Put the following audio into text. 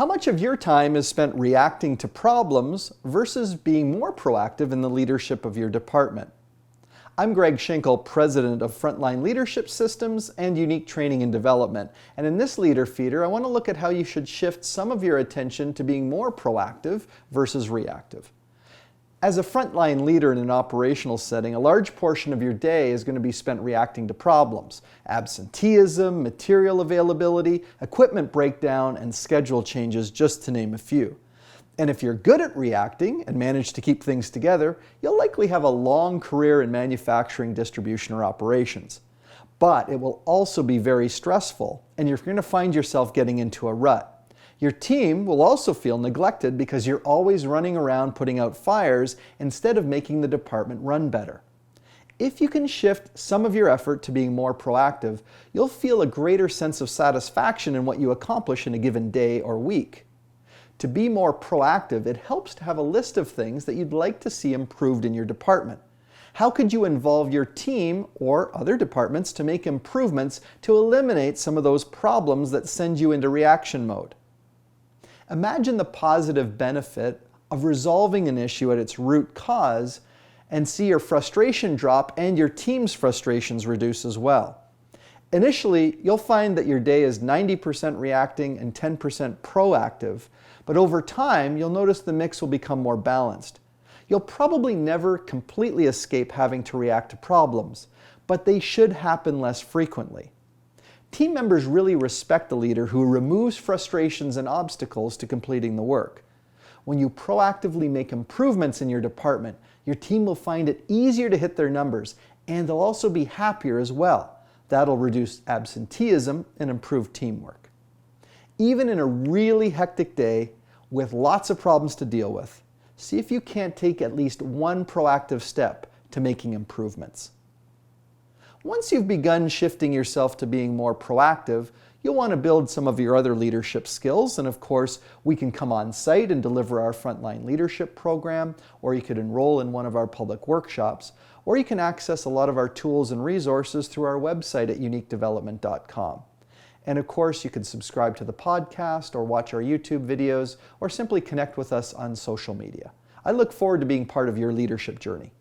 How much of your time is spent reacting to problems versus being more proactive in the leadership of your department? I'm Greg Schinkel, President of Frontline Leadership Systems and Unique Training and Development. And in this Leader Feeder, I want to look at how you should shift some of your attention to being more proactive versus reactive. As a frontline leader in an operational setting, a large portion of your day is going to be spent reacting to problems: absenteeism, material availability, equipment breakdown, and schedule changes, just to name a few. And if you're good at reacting and manage to keep things together, you'll likely have a long career in manufacturing, distribution, or operations. But it will also be very stressful, and you're going to find yourself getting into a rut. Your team will also feel neglected because you're always running around putting out fires instead of making the department run better. If you can shift some of your effort to being more proactive, you'll feel a greater sense of satisfaction in what you accomplish in a given day or week. To be more proactive, it helps to have a list of things that you'd like to see improved in your department. How could you involve your team or other departments to make improvements to eliminate some of those problems that send you into reaction mode? Imagine the positive benefit of resolving an issue at its root cause and see your frustration drop and your team's frustrations reduce as well. Initially, you'll find that your day is 90% reacting and 10% proactive, but over time, you'll notice the mix will become more balanced. You'll probably never completely escape having to react to problems, but they should happen less frequently. Team members really respect the leader who removes frustrations and obstacles to completing the work. When you proactively make improvements in your department, your team will find it easier to hit their numbers, and they'll also be happier as well. That'll reduce absenteeism and improve teamwork. Even in a really hectic day with lots of problems to deal with, see if you can't take at least one proactive step to making improvements. Once you've begun shifting yourself to being more proactive, you'll want to build some of your other leadership skills, and of course, we can come on site and deliver our Frontline Leadership program, or you could enroll in one of our public workshops, or you can access a lot of our tools and resources through our website at uniquedevelopment.com. And of course, you can subscribe to the podcast or watch our YouTube videos, or simply connect with us on social media. I look forward to being part of your leadership journey.